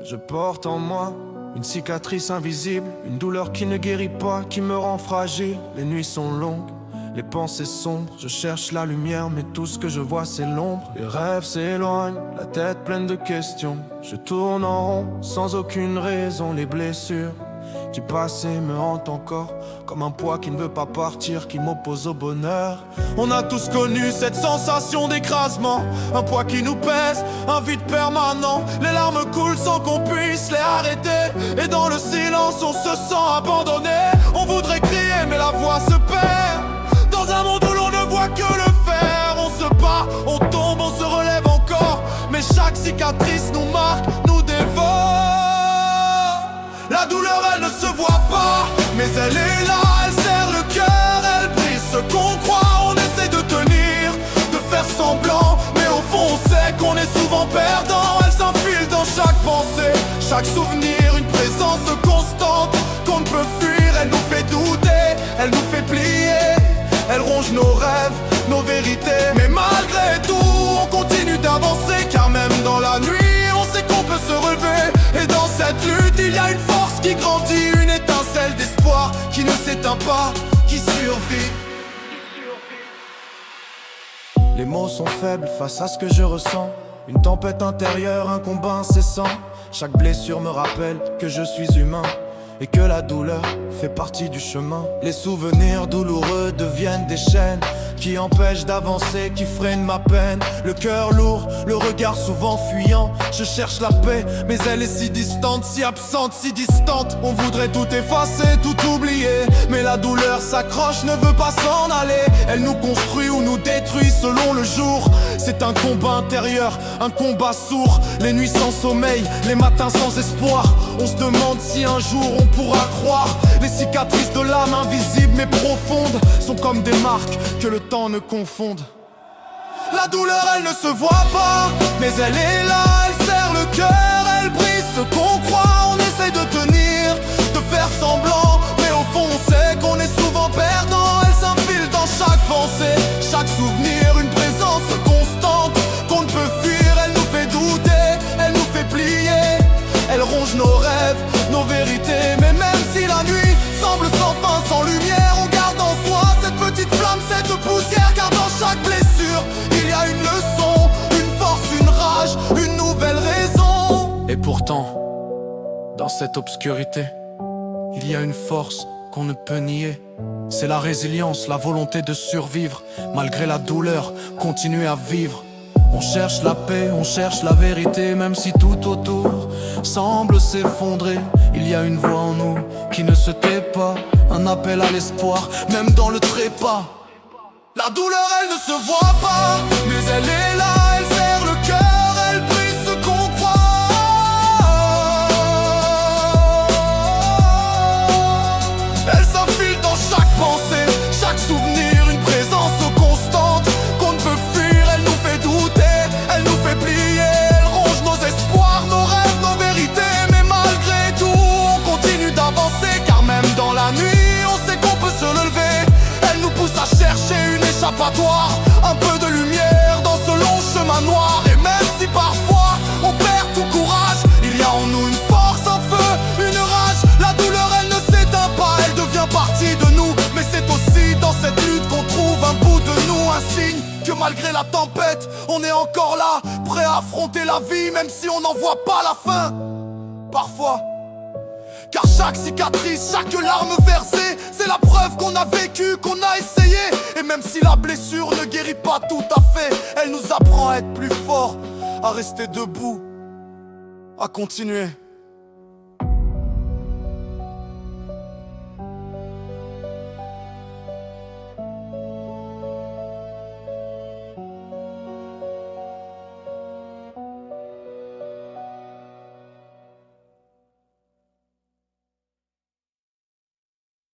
Je porte en moi une cicatrice invisible, une douleur qui ne guérit pas, qui me rend fragile. Les nuits sont longues, les pensées sombres, je cherche la lumière mais tout ce que je vois c'est l'ombre. Les rêves s'éloignent, la tête pleine de questions. Je tourne en rond sans aucune raison. Les blessures du passé me hantent encore, comme un poids qui ne veut pas partir, qui m'oppose au bonheur. On a tous connu cette sensation d'écrasement, un poids qui nous pèse, un vide permanent. Les larmes coulent sans qu'on puisse les arrêter, et dans le silence on se sent abandonné. On voudrait crier mais la voix se perd, dans un monde où l'on ne voit que le fer. On se bat, on tombe, on se relève encore, mais chaque cicatrice nous marque, nous dévore. La douleur elle ne se voit pas, mais elle est là, elle serre le cœur, elle brise ce qu'on croit. On essaie de tenir, de faire semblant, mais au fond on sait qu'on est souvent perdant. Elle s'infile dans chaque pensée, chaque souvenir, une présence constante qu'on ne peut fuir. Elle nous fait douter, elle nous fait plier, elle ronge nos rêves, nos vérités. Mais malgré tout, on continue d'avancer, car même dans la nuit, on sait qu'on peut se relever. Et dans cette lutte, il y a une force qui grandit, une étincelle d'espoir qui ne s'éteint pas, qui survit. Les mots sont faibles face à ce que je ressens, une tempête intérieure, un combat incessant. Chaque blessure me rappelle que je suis humain et que la douleur fait partie du chemin. Les souvenirs douloureux deviennent des chaînes qui empêchent d'avancer, qui freinent ma peine. Le cœur lourd, le regard souvent fuyant. Je cherche la paix, mais elle est si distante, si absente, si distante. On voudrait tout effacer, tout oublier, mais la douleur s'accroche, ne veut pas s'en aller. Elle nous construit ou nous détruit selon le jour. C'est un combat intérieur, un combat sourd. Les nuits sans sommeil, les matins sans espoir. On se demande si un jour on pourra croire. Les cicatrices de l'âme invisibles mais profondes sont comme des marques que le temps ne confonde. La douleur elle ne se voit pas, mais elle est là, elle serre le cœur, elle brise ce qu'on croit. On essaie de tenir, de faire semblant, mais au fond on sait qu'on est souvent perdant. Elle s'infile dans chaque pensée, chaque souvenir, une présence constante qu'on ne peut fuir. Elle nous fait douter, elle nous fait plier, elle ronge nos rêves, nos vérités. Mais même si la nuit semble sans fin, sans lumière, on garde en soi cette petite flamme, cette poussière. Car dans chaque blessure, il y a une leçon, une force, une rage, une nouvelle raison. Et pourtant, dans cette obscurité, il y a une force qu'on ne peut nier. C'est la résilience, la volonté de survivre, malgré la douleur, continuer à vivre. On cherche la paix, on cherche la vérité, même si tout autour semble s'effondrer. Il y a une voix en nous qui ne se tait pas, un appel à l'espoir, même dans le trépas. La douleur elle ne se voit pas, mais elle est là, elle serre le cœur, elle brise ce qu'on croit. Elle s'infile dans chaque pensée, chaque souvenir, une présence constante qu'on ne peut fuir. Elle nous fait douter, elle nous fait plier, elle ronge nos espoirs, nos rêves, nos vérités. Mais malgré tout, on continue d'avancer, car même dans la nuit, on sait qu'on peut se relever. Elle nous pousse à chercher une échappatoire, un peu de lumière dans ce long chemin noir. Et même si parfois on perd tout courage, il y a en nous une force, un feu, une rage. La douleur elle ne s'éteint pas, elle devient partie de nous. Mais c'est aussi dans cette lutte qu'on trouve un bout de nous, un signe que malgré la tempête, on est encore là, prêt à affronter la vie, même si on n'en voit pas la fin. Parfois, car chaque cicatrice, chaque larme versée, c'est la preuve qu'on a vécu, qu'on a essayé. Et même si la blessure ne guérit pas tout à fait, elle nous apprend à être plus forts, à rester debout, à continuer.